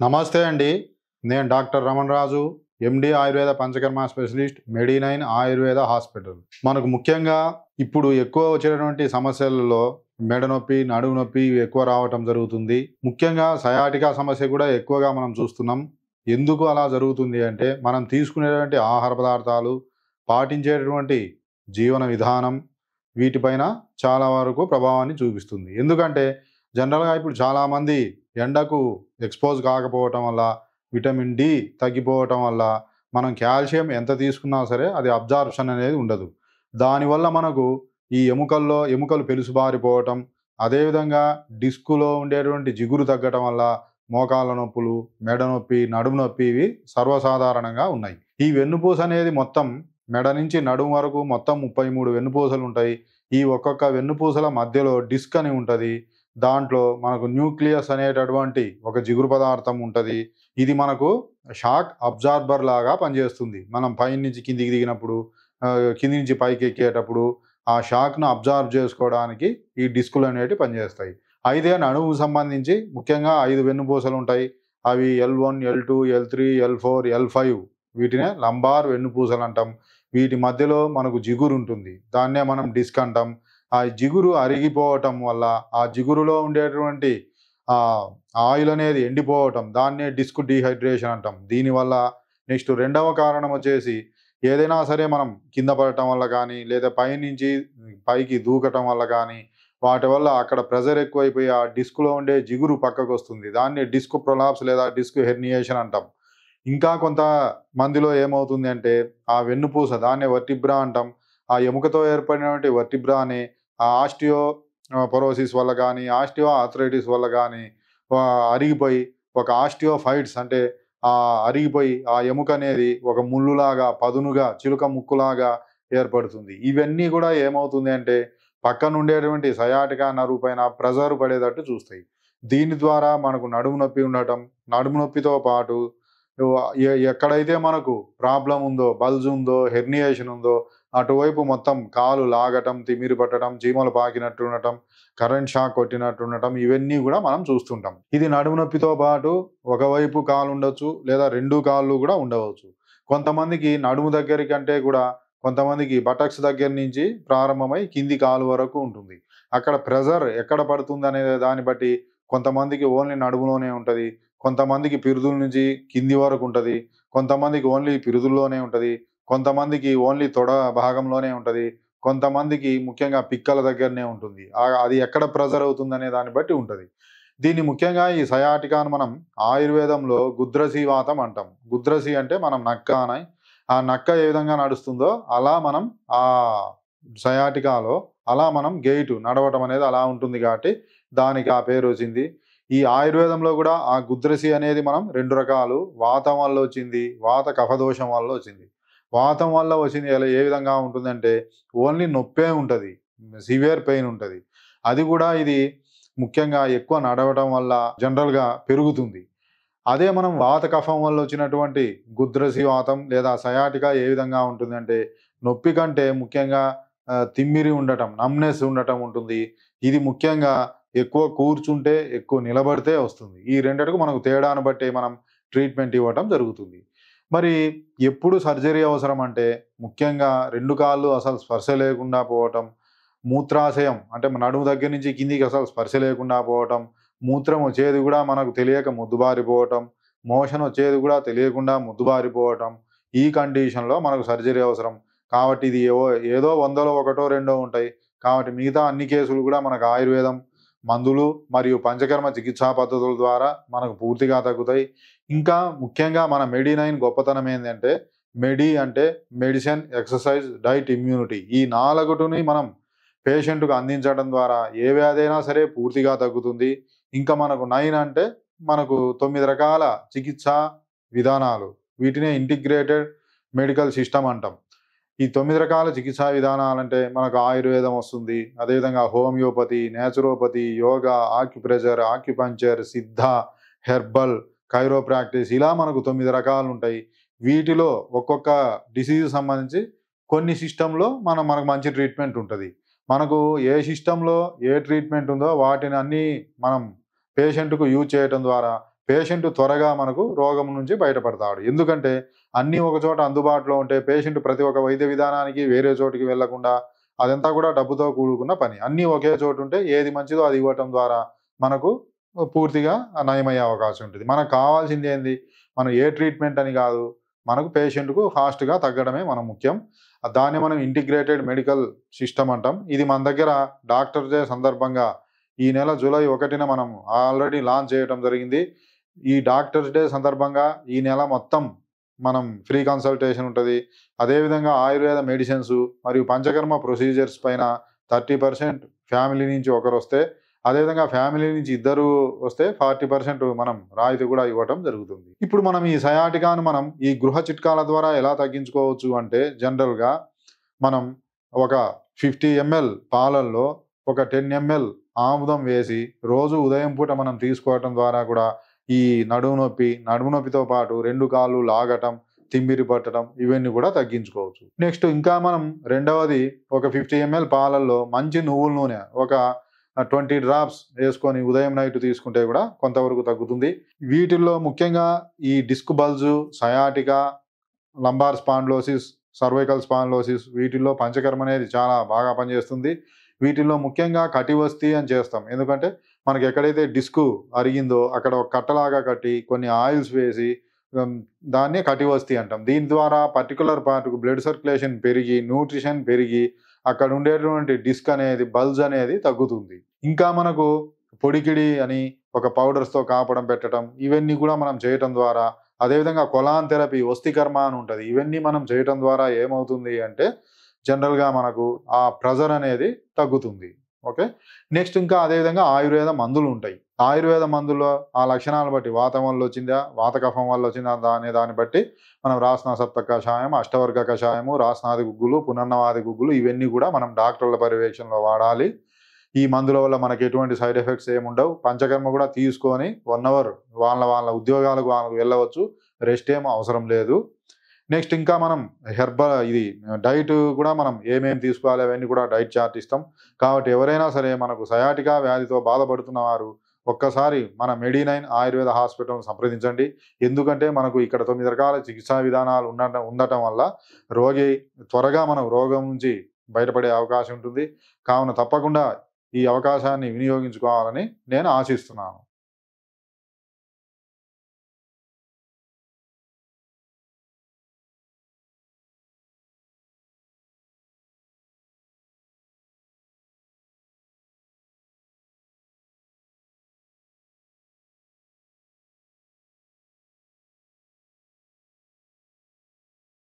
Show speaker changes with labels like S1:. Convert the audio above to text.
S1: నమస్తే అండి. నేను డాక్టర్ రమణరాజు, ఎండి ఆయుర్వేద పంచకర్మ స్పెషలిస్ట్, మెడి9 ఆయుర్వేద హాస్పిటల్. మనకు ముఖ్యంగా ఇప్పుడు ఎక్కువ వచ్చేటటువంటి సమస్యలలో మెడ నొప్పి, నడుము నొప్పి ఇవి ఎక్కువ రావటం జరుగుతుంది. ముఖ్యంగా సయాటికా సమస్య కూడా ఎక్కువగా మనం చూస్తున్నాం. ఎందుకు అలా జరుగుతుంది అంటే, మనం తీసుకునేటువంటి ఆహార పదార్థాలు, పాటించేటటువంటి జీవన విధానం వీటిపైన చాలా వరకు ప్రభావాన్ని చూపిస్తుంది. ఎందుకంటే జనరల్‌గా ఇప్పుడు చాలామంది ఎండకు ఎక్స్‌పోజ్ కాకపోవటం వల్ల, విటమిన్ డి తగ్గిపోవటం వల్ల, మనం కాల్షియం ఎంత తీసుకున్నా సరే అది అబ్జార్ప్షన్ అనేది ఉండదు. దానివల్ల మనకు ఈ ఎముకలు పెలుసుబారిపోవటం, అదేవిధంగా డిస్కులో ఉండేటువంటి జిగురు తగ్గటం వల్ల మోకాళ్ళ నొప్పులు, మెడ నొప్పి, నడుము నొప్పి ఇవి సర్వసాధారణంగా ఉన్నాయి. ఈ వెన్నుపూస అనేది మొత్తం మెడ నుంచి నడుము వరకు మొత్తం 33 వెన్నుపూసలుంటాయి. ఈ ఒక్కొక్క వెన్నుపూసల మధ్యలో డిస్క్ అని ఉంటది. దాంట్లో మనకు న్యూక్లియస్ అనేటటువంటి ఒక జిగురు పదార్థం ఉంటది. ఇది మనకు షాక్ అబ్జార్బర్ లాగా పనిచేస్తుంది. మనం పైనుంచి కిందికి దిగినప్పుడు, కింది నుంచి పైకి ఎక్కేటప్పుడు ఆ షాక్‌ను అబ్జార్బ్ చేసుకోవడానికి ఈ డిస్కులనేటివి పనిచేస్తాయి. అయితే నడుముకు సంబంధించి ముఖ్యంగా 5 వెన్నుపూసలుంటాయి. అవి L1, L2, L3, L4, L5 వీటినే లంబార్ వెన్నుపూసలంటాం. వీటి మధ్యలో మనకు జిగురుంటుంది. దాన్నే మనం డిస్క్ అంటాం. ఆ జిగురు అరిగిపోవటం వల్ల, ఆ జిగురులో ఉండేటువంటి ఆహ్, ఆయిల్ అనేది ఎండిపోవటం, దాన్నే డిస్క్ డీహైడ్రేషన్ అంటాం. దీనివల్ల నెక్స్ట్ రెండవ కారణం వచ్చేసి, ఏదైనా సరే మనం కింద పడటం వల్ల గానీ, లేదా పైనుంచి పైకి దూకటం వల్ల గానీ, వాటి వల్ల అక్కడ ప్రెషర్ ఎక్కువైపోయి ఆ డిస్క్‌లో ఉండే జిగురు పక్కకొస్తుంది. దాన్ని డిస్క్ ప్రొలాప్స్ లేదా డిస్క్ హెర్నియేషన్ అంటాం. ఇంకా కొంత మందిలో ఏమవుతుంది అంటే, ఆ వెన్నుపూస దాన్నే వర్టిబ్రా అంటాం. ఆ ఎముకతో ఏర్పడినటువంటి వర్టిబ్రాని ఆస్టియో పొరోసిస్ వల్ల గానీ, ఆస్టియో ఆర్థరైటిస్ వల్ల గానీ అరిగిపోయి ఒక ఆస్టియోఫైట్స్ అంటే అరిగిపోయి ఆ ఎముకనేది ఒక ముల్లులాగా, పదునుగా, చిలుక ముక్కులాగా ఏర్పడుతుంది. ఇవన్నీ గూడా ఏమవుతుంది అంటే, పక్కనుండేటువంటి సయాటికా నర్వ్ పైన ప్రెషర్ పడేటట్టు చూస్తాయి. దీని ద్వారా మనకు నడుము నొప్పి ఉండటం, నడుము నొప్పితో పాటు ఎక్కడైతే మనకు ప్రాబ్లమ్ ఉందో, బల్జ్ ఉందో, హెర్నియేషన్ ఉందో అటువైపు మొత్తం కాలు లాగటం, తిమ్మిరి పట్టడం, చీమలు పాకినట్టు ఉండటం, కరెంట్ షాక్ కొట్టినట్టు ఉండటం ఇవన్నీ గూడా మనం చూస్తుంటాం. ఇది నడుము నొప్పితో పాటు ఒకవైపు కాలుండొచ్చు, లేదా 2 కాళ్ళు గూడా ఉండవచ్చు. కొంతమందికి నడుము దగ్గర కంటే కూడా కొంతమందికి బటక్స్ దగ్గర నుంచి ప్రారంభమై కింది కాలు వరకు ఉంటుంది. అక్కడ ప్రెషర్ ఎక్కడ పడుతుందనే దాన్ని బట్టి కొంతమందికి ఓన్లీ నడుములోనే ఉంటది. కొంతమందికి పిరుదుల నుంచి కింది వరకు ఉంటది. కొంతమందికి ఓన్లీ పిరుదుల్లోనే ఉంటది. కొంతమందికి ఓన్లీ తొడ భాగంలోనే ఉంటది. కొంతమందికి ముఖ్యంగా పిక్కల దగ్గరనే ఉంటుంది. అది ఎక్కడ ప్రెషర్ అవుతుందనే దాన్ని బట్టి ఉంటది. దీన్ని ముఖ్యంగా ఈ సయాటికాను మనం ఆయుర్వేదంలో గుద్రసి వాతం అంటాం. గుద్రసి అంటే మనం నక్క అని. ఆ నక్క ఏ విధంగా నడుస్తుందో అలా మనం సయాటికాలో అలా మనం గెయిటు నడవటం అనేది అలా ఉంటుంది కాబట్టి దానికి ఆ పేరొచ్చింది. ఈ ఆయుర్వేదంలో గూడా ఆ గుద్రసి అనేది మనం 2 రకాలు. వాతం వల్ల వచ్చింది, వాత కఫదోషం వల్ల వచ్చింది. వాతం వల్ల వచ్చింది ఏ విధంగా ఉంటుందంటే, ఓన్లీ నొప్పే ఉంటది. సివియర్ పెయిన్ ఉంటది. అది గూడా ఇది ముఖ్యంగా ఎక్కువ నడవటం వల్ల జనరల్‌గా పెరుగుతుంది. అదే మనం వాత కఫం వల్ల వచ్చినటువంటి గుద్రసి వాతం లేదా సయాటికా ఏ విధంగా ఉంటుందంటే, నొప్పి కంటే ముఖ్యంగా తిమ్మిరి ఉండటం, నమ్‌నెస్ ఉండటం ఉంటుంది. ఇది ముఖ్యంగా ఎక్కువ కూర్చుంటే, ఎక్కువ నిలబడితే వస్తుంది. ఈ రెండిటికి మనకు తేడాను బట్టి మనం ట్రీట్‌మెంట్ ఇవ్వటం జరుగుతుంది. మరి ఎప్పుడు సర్జరీ అవసరం అంటే, ముఖ్యంగా 2 కాళ్ళు అసలు స్పర్శ లేకుండా పోవటం, మూత్రాశయం అంటే మన నడుము దగ్గర నుంచి కిందికి అసలు స్పర్శ లేకుండా పోవటం, మూత్రం వచ్చేది గూడా మనకు తెలియక మొద్దుబారిపోవటం, మోషన్ వచ్చేది గూడా తెలియకుండా మొద్దుబారిపోవటం, ఈ కండిషన్‌లో మనకు సర్జరీ అవసరం. కాబట్టి ఇది ఏదో వందలో ఒకటో, రెండో ఉంటాయి. కాబట్టి మిగతా అన్ని కేసులు గూడా మనకు ఆయుర్వేదం మందులు మరియు పంచకర్మ చికిత్సా పద్ధతుల ద్వారా మనకు పూర్తిగా తగ్గుతాయి. ఇంకా ముఖ్యంగా మన మెడి9 గొప్పతనం ఏందంటే, మెడి అంటే మెడిసిన్, ఎక్సర్‌సైజ్, డైట్, ఇమ్యూనిటీ ఈ 4ని మనం పేషెంట్‌కు అందించడం ద్వారా ఏ వ్యాధైనా సరే పూర్తిగా తగ్గుతుంది. ఇంకా మనకు 9 అంటే మనకు 9 రకాల చికిత్సా విధానాలు. వీటినే ఇంటిగ్రేటెడ్ మెడికల్ సిస్టమ్ అంటాం. ఈ 9 రకాల చికిత్సా విధానాలంటే మనకు ఆయుర్వేదం వస్తుంది. అదేవిధంగా homeopathy, naturopathy, yoga, acupressure, acupuncture, సిద్ధ, హెర్బల్, కైరోప్రాక్టిస్ ఇలా మనకు 9 రకాలుంటాయి. వీటిలో ఒక్కొక్క డిసీజ్‌కి సంబంధించి కొన్ని సిస్టమ్‌లో మనకు మంచి ట్రీట్మెంట్ ఉంటది. మనకు ఏ సిస్టమ్‌లో ఏ ట్రీట్మెంట్ ఉందో వాటిని అన్నీ మనం పేషెంట్‌కు యూజ్ చేయటం ద్వారా పేషెంట్ త్వరగా మనకు రోగం నుంచి బయటపడతాడు. ఎందుకంటే అన్నీ ఒక చోట అందుబాటులో ఉంటే పేషెంట్ ప్రతి ఒక్క వైద్య విధానానికి వేరే చోటికి వెళ్లకుండా అదంతా కూడా డబ్బుతో కూడుకున్న పని. అన్నీ ఒకే చోట ఉంటే ఏది మంచిదో అది ఇవ్వటం ద్వారా మనకు పూర్తిగా నయమయ్యే అవకాశం ఉంటుంది. మనకు కావాల్సింది ఏంది? మనం ఏ ట్రీట్మెంట్ అని కాదు. మనకు పేషెంట్‌కు ఫాస్ట్‌గా తగ్గడమే మనం ముఖ్యం. దాన్ని మనం ఇంటిగ్రేటెడ్ మెడికల్ సిస్టమ్ అంటాం. ఇది మన దగ్గర డాక్టర్స్ డే సందర్భంగా ఈ నెల జూలై 1న మనం ఆల్రెడీ లాంచ్ చేయడం జరిగింది. ఈ డాక్టర్స్ డే సందర్భంగా ఈ నెల మొత్తం మనం ఫ్రీ కన్సల్టేషన్ ఉంటది. అదేవిధంగా ఆయుర్వేద మెడిసిన్స్ మరియు పంచకర్మ ప్రొసీజర్స్ పైన 30% ఫ్యామిలీ నుంచి ఒకరొస్తే, అదేవిధంగా ఫ్యామిలీ నుంచి ఇద్దరు వస్తే 40% మనం రాయితీ కూడా ఇవ్వటం జరుగుతుంది. ఇప్పుడు మనం ఈ సయాటికాను మనం ఈ గృహ చిట్కాల ద్వారా ఎలా తగ్గించుకోవచ్చు అంటే జనరల్‌గా మనం ఒక 50 ఎంఎల్ పాలల్లో ఒక 10 ఎంఎల్ ఆముదం వేసి రోజు ఉదయం పూట మనం తీసుకోవటం ద్వారా కూడా ఈ నడుము నొప్పితో పాటు 2 కాళ్ళు లాగటం, తిమ్మిరి పట్టడం ఇవన్నీ కూడా తగ్గించుకోవచ్చు. నెక్స్ట్ ఇంకా మనం రెండవది ఒక 50 ఎంఎల్ పాలల్లో మంచి నువ్వుల నూనె ఒక 20 డ్రాప్స్ వేసుకొని ఉదయం నైట్ తీసుకుంటే కూడా కొంతవరకు తగ్గుతుంది. వీటిల్లో ముఖ్యంగా ఈ disc bulge, sciatica, lumbar spondylosis, cervical spondylosis వీటిల్లో పంచకర్మ అనేది చాలా బాగా పనిచేస్తుంది. వీటిల్లో ముఖ్యంగా కటివస్తి అని చేస్తాం. ఎందుకంటే మనకి ఎక్కడైతే డిస్కు అరిగిందో అక్కడ ఒక కట్టలాగా కట్టి కొన్ని ఆయిల్స్ వేసి దాన్నే కటివస్తి అంటాం. దీని ద్వారా పర్టిక్యులర్ పార్ట్‌కు బ్లడ్ సర్క్యులేషన్ పెరిగి, న్యూట్రిషన్ పెరిగి అక్కడ ఉండేటువంటి డిస్క్ అనేది బల్జ్ అనేది తగ్గుతుంది. ఇంకా మనకు పొడికిడి అని ఒక పౌడర్స్‌తో కాపడం పెట్టడం ఇవన్నీ కూడా మనం చేయటం ద్వారా, అదేవిధంగా కొలాన్ థెరపీ, వస్తికర్మ అని ఉంటది. ఇవన్నీ మనం చేయటం ద్వారా ఏమవుతుంది అంటే జనరల్‌గా మనకు ఆ ప్రెషర్ అనేది తగ్గుతుంది. ఓకే. నెక్స్ట్ ఇంకా అదేవిధంగా ఆయుర్వేద మందులుంటాయి. ఆయుర్వేద మందుల్లో ఆ లక్షణాలను బట్టి వాతం వల్ల వచ్చిందా, వాత కఫం వల్ల వచ్చిందా అనే దాన్ని బట్టి మనం రాస్నా సప్త కషాయం, అష్టవర్గ కషాయము, రాస్నాది గుగ్గులు, పునర్నవాది గుగ్గులు ఇవన్నీ కూడా మనం డాక్టర్ల పర్యవేక్షణలో వాడాలి. ఈ మందుల వల్ల మనకు ఎటువంటి సైడ్ ఎఫెక్ట్స్ ఏముండవు. పంచకర్మ కూడా తీసుకొని 1 అవర్ వాళ్ళ ఉద్యోగాలకు వాళ్ళకు వెళ్ళవచ్చు. రెస్ట్ ఏం అవసరం లేదు. నెక్స్ట్ ఇంకా మనం ఇది డైట్ కూడా మనం ఏమేమి తీసుకోవాలి అవన్నీ కూడా డైట్ చార్ట్ ఇస్తాం. కాబట్టి ఎవరైనా సరే మనకు సయాటికా వ్యాధితో బాధపడుతున్న వారు ఒక్కసారి మన మెడి9 ఆయుర్వేద హాస్పిటల్‌ను సంప్రదించండి. ఎందుకంటే మనకు ఇక్కడ 9 రకాల చికిత్సా విధానాలు ఉండటం వల్ల రోగి త్వరగా మనం రోగం నుంచి బయటపడే అవకాశం ఉంటుంది. కావున తప్పకుండా ఈ అవకాశాన్ని వినియోగించుకోవాలని నేను ఆశిస్తున్నాను.